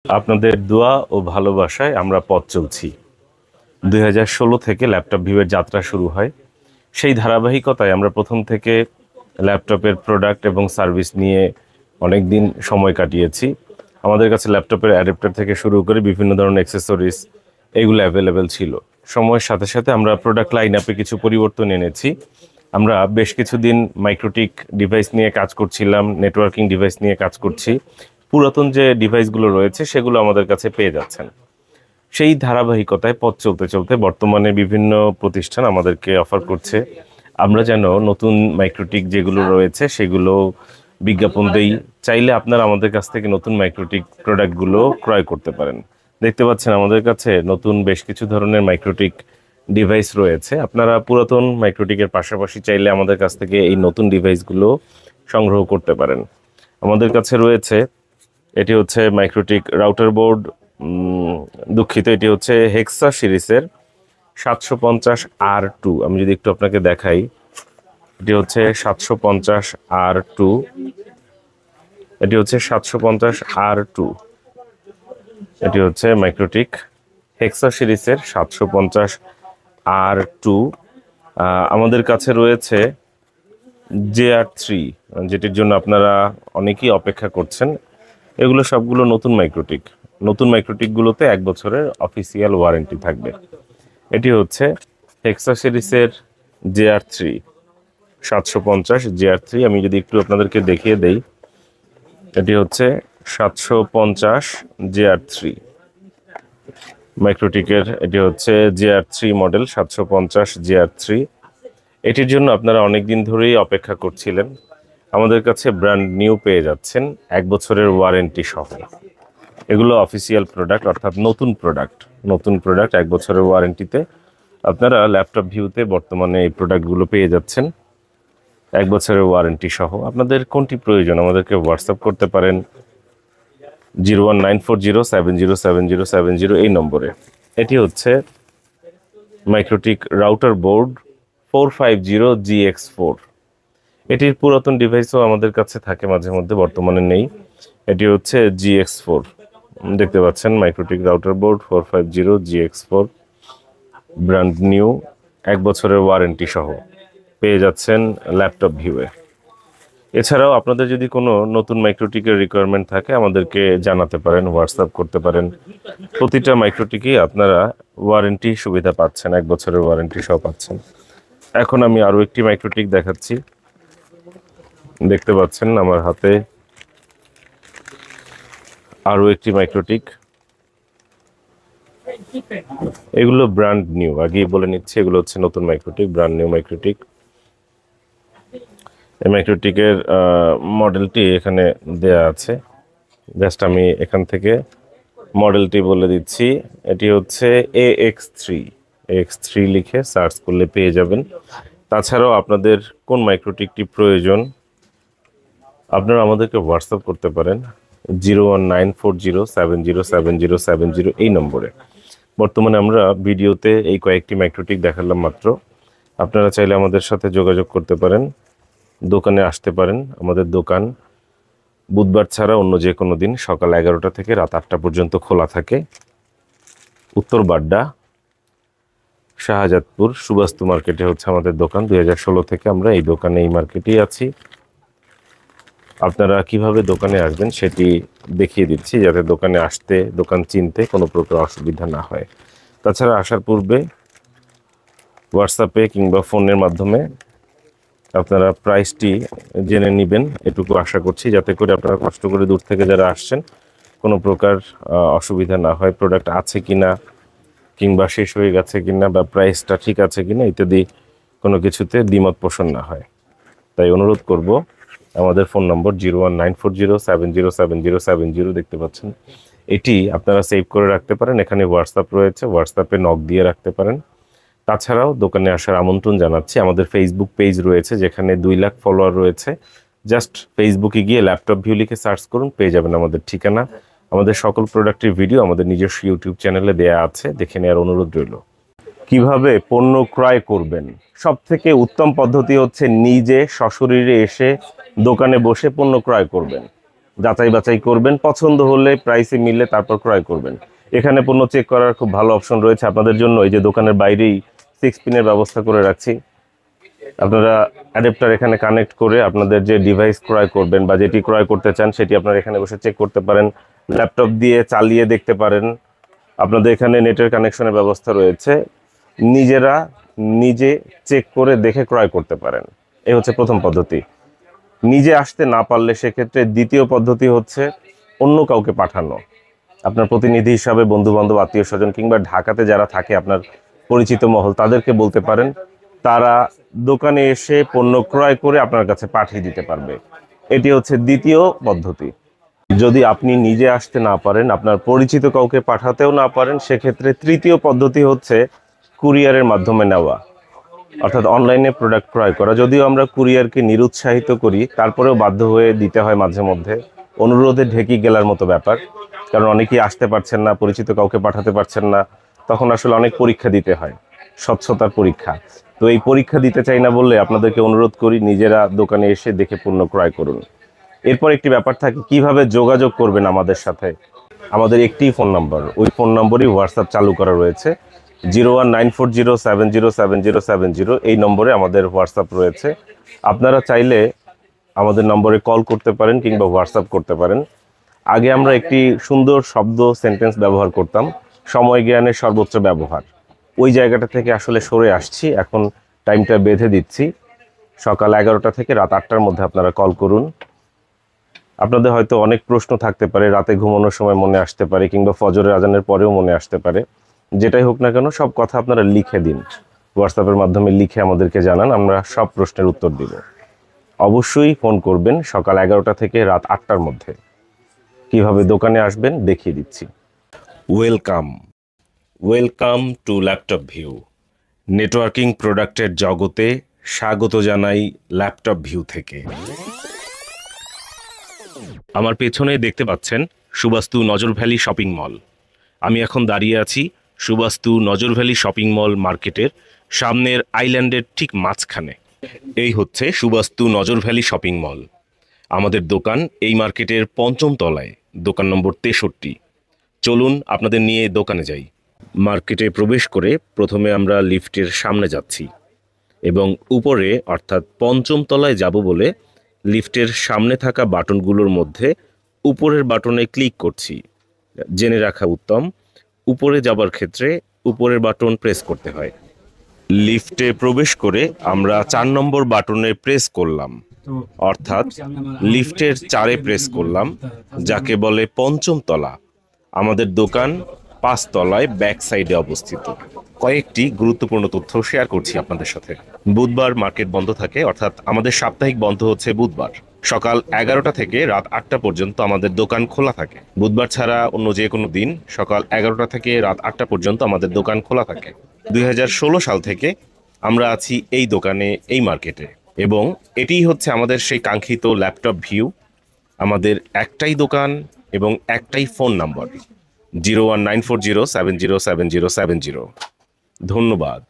আপনাদের দোয়া ও ভালোবাসায় আমরা পথ চলছি। 2016 থেকে ল্যাপটপ ভিউয়ের যাত্রা শুরু হয়। সেই ধারাবাহিকতায় আমরা প্রথম থেকে ল্যাপটপের প্রোডাক্ট এবং সার্ভিস নিয়ে অনেক দিন সময় কাটিয়েছি। আমাদের কাছে ল্যাপটপের অ্যাডাপ্টার থেকে শুরু করে বিভিন্ন ধরনের অ্যাক্সেসরিজ এগুলো অ্যাভেলেবেল ছিল। সময়ের সাথে সাথে আমরা প্রোডাক্ট লাইন আপে কিছু পরিবর্তন এনেছি। আমরা বেশ কিছুদিন মাইক্রোটিক ডিভাইস নিয়ে কাজ করছিলাম, নেটওয়ার্কিং ডিভাইস নিয়ে কাজ করছি। পুরাতন যে ডিভাইসগুলো রয়েছে সেগুলো আমাদের কাছে পেয়ে যাচ্ছেন। সেই ধারাবাহিকতায় পথ চলতে চলতে বর্তমানে বিভিন্ন প্রতিষ্ঠান আমাদেরকে অফার করছে আমরা যেন নতুন মাইক্রোটিক যেগুলো রয়েছে সেগুলো বিজ্ঞাপন দেই। চাইলে আপনারা আমাদের কাছ থেকে নতুন মাইক্রোটিক প্রোডাক্টগুলো ক্রয় করতে পারেন। দেখতে পাচ্ছেন আমাদের কাছে নতুন বেশ কিছু ধরনের মাইক্রোটিক ডিভাইস রয়েছে। আপনারা পুরাতন মাইক্রোটিকের পাশাপাশি চাইলে আমাদের কাছ থেকে এই নতুন ডিভাইসগুলো সংগ্রহ করতে পারেন। আমাদের কাছে রয়েছে, এটি হচ্ছে মাইক্রোটিক রাউটার বোর্ড, দুঃখিত, এটি হচ্ছে হেক্সা সিরিজের 750R2। আমি যদি একটু আপনাকে দেখাই, এটি হচ্ছে 750R2, এটি হচ্ছে 750R2, এটি হচ্ছে মাইক্রোটিক হেক্সা সিরিজের 750R2। আমাদের কাছে রয়েছে JR3, যেটির জন্য আপনারা অনেকেই অপেক্ষা করছেন। এগুলো সবগুলো নতুন মাইক্রোটিক। নতুন মাইক্রোটিকগুলোতে 1 বছরের অফিসিয়াল ওয়ারেন্টি থাকবে। এটি হচ্ছে হেক্সা সিরিজের JR3 750 JR3। আমি যদি একটু আপনাদেরকে দেখিয়ে দেই, এটি হচ্ছে 750 JR3 মাইক্রোটিকের, এটি হচ্ছে JR3 মডেল 750 JR3। এটির জন্য আপনারা অনেক দিন ধরেই অপেক্ষা করছিলেন। আমাদের কাছে ব্র্যান্ড নিউ পেয়ে যাচ্ছেন 1 বছরের ওয়ারেন্টি সহ। এগুলো অফিসিয়াল প্রোডাক্ট, অর্থাৎ নতুন প্রোডাক্ট 1 বছরের ওয়ারেন্টিতে আপনারা ল্যাপটপ ভিউতে বর্তমানে এই প্রোডাক্টগুলো পেয়ে যাচ্ছেন 1 বছরের ওয়ারেন্টি সহ। আপনাদের কোনটি প্রয়োজন আমাদেরকে হোয়াটসঅ্যাপ করতে পারেন 01940707070 এই নম্বরে। এটি হচ্ছে মাইক্রোটিক রাউটার বোর্ড 450GX4। এটির পুরাতন ডিভাইসও আমাদের কাছে থাকে মাঝে মধ্যে, বর্তমানে নেই। এটি হচ্ছে GX4, দেখতে পাচ্ছেন MikroTik router board 450GX4 brand new 1 বছরের ওয়ারেন্টি সহ পেয়ে যাচ্ছেন ল্যাপটপ ভিউয়ে। এছাড়াও আপনাদের যদি কোনো নতুন মাইক্রোটিকের রিকোয়ারমেন্ট থাকে আমাদেরকে জানাতে পারেন, হোয়াটসঅ্যাপ করতে পারেন। প্রতিটা মাইক্রোটিকেই আপনারা ওয়ারেন্টি সুবিধা পাচ্ছেন, 1 বছরের ওয়ারেন্টি সহ পাচ্ছেন। এখন আমি আরও একটি মাইক্রোটিক দেখাচ্ছি। দেখতে পাচ্ছেন আমার হাতে আরও একটি মাইক্রোটিক। এগুলো ব্র্যান্ড নিউ, আগেই বলে নিচ্ছি, এগুলো হচ্ছে নতুন মাইক্রোটিক, ব্র্যান্ড নিউ মাইক্রোটিক। এই মাইক্রোটিকের মডেলটি এখানে দেয়া আছে, জাস্ট আমি এখান থেকে মডেলটি বলে দিচ্ছি। এটি হচ্ছে AX3 লিখে সার্চ করলে পেয়ে যাবেন। তাছাড়াও আপনাদের কোন মাইক্রোটিকটি প্রয়োজন আপনারা আমাদেরকে হোয়াটসঅ্যাপ করতে পারেন 01940707070 এই নম্বরে। বর্তমানে আমরা ভিডিওতে এই কয়েকটি মাইক্রোটিক দেখালাম মাত্র। আপনারা চাইলে আমাদের সাথে যোগাযোগ করতে পারেন, দোকানে আসতে পারেন। আমাদের দোকান বুধবার ছাড়া অন্য যে কোনো দিন সকাল 11টা থেকে রাত 8টা পর্যন্ত খোলা থাকে। উত্তর বাড্ডা, শাহজাদপুর সুবাস্তু মার্কেটে হচ্ছে আমাদের দোকান। 2016 থেকে আমরা এই দোকানে, এই মার্কেটেই আছি। আপনারা কিভাবে দোকানে আসবেন সেটি দেখিয়ে দিচ্ছি, যাতে দোকানে আসতে, দোকান চিনতে কোনো প্রকার অসুবিধা না হয়। তাছাড়া আসার পূর্বে হোয়াটসঅ্যাপে কিংবা ফোনের মাধ্যমে আপনারা প্রাইসটি জেনে নেবেন, এটুকু আশা করছি, যাতে করে আপনারা কষ্ট করে দূর থেকে যারা আসছেন কোনো প্রকার অসুবিধা না হয়। প্রোডাক্ট আছে কিনা, কিংবা শেষ হয়ে গেছে কিনা, বা প্রাইসটা ঠিক আছে কিনা ইত্যাদি কোনো কিছুতে দ্বিমত পোষণ না হয়। তাই অনুরোধ করব, আমাদের ফোন নম্বর 01940707070 দেখতে পাচ্ছেন। এটি আপনারা সেভ করে রাখতে পারেন। এখানে হোয়াটসঅ্যাপ রয়েছে, হোয়াটসঅ্যাপে নক দিয়ে রাখতে পারেন। তাছাড়াও দোকানে আসার আমন্ত্রণ জানাচ্ছি। আমাদের ফেসবুক পেজ রয়েছে, যেখানে 2 লাখ ফলোয়ার রয়েছে। জাস্ট ফেসবুকে গিয়ে ল্যাপটপ ভিউ লিখে সার্চ করুন, পেয়ে যাবেন আমাদের ঠিকানা। আমাদের সকল প্রোডাক্টের ভিডিও আমাদের নিজস্ব ইউটিউব চ্যানেলে দেয়া আছে, দেখে নেওয়ার অনুরোধ রইল। কিভাবে পণ্য ক্রয় করবেন? সবথেকে উত্তম পদ্ধতি হচ্ছে নিজে সশরীরে এসে দোকানে বসে পণ্য ক্রয় করবেন। যাচাই বাছাই করবেন, পছন্দ হলে প্রাইসে মিললে তারপর ক্রয় করবেন। এখানে পণ্য চেক করার খুব ভালো অপশন রয়েছে আপনাদের জন্য। এই যে দোকানের বাইরেই 6 পিনের ব্যবস্থা করে রাখছি। আপনারা অ্যাডাপ্টার এখানে কানেক্ট করে আপনাদের যে ডিভাইস ক্রয় করবেন বা যেটি ক্রয় করতে চান সেটি আপনারা এখানে বসে চেক করতে পারেন, ল্যাপটপ দিয়ে চালিয়ে দেখতে পারেন। আপনাদের এখানে নেটের কানেকশনের ব্যবস্থা রয়েছে, নিজেরা নিজে চেক করে দেখে ক্রয় করতে পারেন। এই হচ্ছে প্রথম পদ্ধতি। নিজে আসতে না পারলে সেক্ষেত্রে দ্বিতীয় পদ্ধতি হচ্ছে অন্য কাউকে পাঠানো। আপনার প্রতিনিধি হিসাবে বন্ধু বান্ধব, আত্মীয় স্বজন কিংবা ঢাকাতে যারা থাকে আপনার পরিচিত মহল, তাদেরকে বলতে পারেন, তারা দোকানে এসে পণ্য ক্রয় করে আপনার কাছে পাঠিয়ে দিতে পারবে। এটি হচ্ছে দ্বিতীয় পদ্ধতি। যদি আপনি নিজে আসতে না পারেন, আপনার পরিচিত কাউকে পাঠাতেও না পারেন, সেক্ষেত্রে তৃতীয় পদ্ধতি হচ্ছে কুরিয়ারের মাধ্যমে নেওয়া, অর্থাৎ অনলাইনে প্রোডাক্ট ক্রয় করা। যদিও আমরা কুরিয়ারকে নিরুৎসাহিত করি, তারপরেও বাধ্য হয়ে দিতে হয় মাঝে মধ্যে। অনুরোধে ঢেকি গেলার মতো ব্যাপার, কারণ অনেকেই আসতে পারছেন না, পরিচিত কাউকে পাঠাতে পারছেন না, তখন আসলে অনেক পরীক্ষা দিতে হয়, স্বচ্ছতার পরীক্ষা। তো এই পরীক্ষা দিতে চাই না বললে আপনাদেরকে অনুরোধ করি নিজেরা দোকানে এসে দেখে পণ্য ক্রয় করুন। এরপর একটি ব্যাপার থাকে, কিভাবে যোগাযোগ করবেন আমাদের সাথে। আমাদের একটি ফোন নাম্বার, ওই ফোন নম্বরই হোয়াটসঅ্যাপ চালু করা রয়েছে, 01940707070। এই নম্বরে আমাদের হোয়াটসঅ্যাপ রয়েছে। আপনারা চাইলে আমাদের নম্বরে কল করতে পারেন কিংবা হোয়াটসঅ্যাপ করতে পারেন। আগে আমরা একটি সুন্দর শব্দ সেন্টেন্স ব্যবহার করতাম, সময় জ্ঞানের সর্বোচ্চ ব্যবহার। ওই জায়গাটা থেকে আসলে সরে আসছি, এখন টাইমটা বেঁধে দিচ্ছি। সকাল 11টা থেকে রাত 8টার মধ্যে আপনারা কল করুন। আপনাদের হয়তো অনেক প্রশ্ন থাকতে পারে, রাতে ঘুমানোর সময় মনে আসতে পারে কিংবা ফজরের আজানের পরেও মনে আসতে পারে। যেটাই হোক না কেন, সব কথা আপনারা লিখে দিন, হোয়াটসঅ্যাপের মাধ্যমে লিখে আমাদেরকে জানান, আমরা সব প্রশ্নের উত্তর দিব। অবশ্যই ফোন করবেন সকাল 11টা থেকে রাত 8টার মধ্যে। কিভাবে দোকানে আসবেন দেখিয়ে দিচ্ছি। Welcome to laptop view. Networking প্রোডাক্টের জগতে স্বাগত জানাই ল্যাপটপ ভিউ থেকে। আমার পেছনে দেখতে পাচ্ছেন সুবাস্তু নজর ভ্যালি শপিং মল। আমি এখন দাঁড়িয়ে আছি সুবাস্তু নজর ভ্যালি শপিং মল মার্কেটের সামনের আইল্যান্ডের ঠিক মাঝখানে। এই হচ্ছে সুবাস্তু নজর ভ্যালি শপিং মল। আমাদের দোকান এই মার্কেটের 5ম তলায়, দোকান নম্বর 63। চলুন আপনাদের নিয়ে দোকানে যাই। মার্কেটে প্রবেশ করে প্রথমে আমরা লিফটের সামনে যাচ্ছি এবং উপরে অর্থাৎ 5ম তলায় যাব বলে লিফটের সামনে থাকা বাটনগুলোর মধ্যে উপরের বাটনে ক্লিক করছি। জেনে রাখা উত্তম, উপরে যাবার ক্ষেত্রে উপরের বাটন প্রেস করতে হয়। লিফটে প্রবেশ করে আমরা 4 নম্বর বাটনে প্রেস করলাম, অর্থাৎ লিফটের 4-এ প্রেস করলাম, যাকে বলে 5ম তলা। আমাদের দোকান 5 তলায় ব্যাক সাইডে অবস্থিত। কয়েকটি গুরুত্বপূর্ণ তথ্য শেয়ার করছি আপনাদের সাথে। বুধবার মার্কেট বন্ধ থাকে, অর্থাৎ আমাদের সাপ্তাহিক বন্ধ হচ্ছে বুধবার। সকাল 11টা থেকে রাত 8টা পর্যন্ত আমাদের দোকান খোলা থাকে। বুধবার ছাড়া অন্য যে কোনো দিন সকাল 11টা থেকে রাত 8টা পর্যন্ত আমাদের দোকান খোলা থাকে। 2016 সাল থেকে আমরা আছি এই দোকানে, এই মার্কেটে, এবং এটিই হচ্ছে আমাদের সেই কাঙ্ক্ষিত ল্যাপটপ ভিউ। আমাদের একটাই দোকান এবং একটাই ফোন নাম্বার, 01940707070। ধন্যবাদ।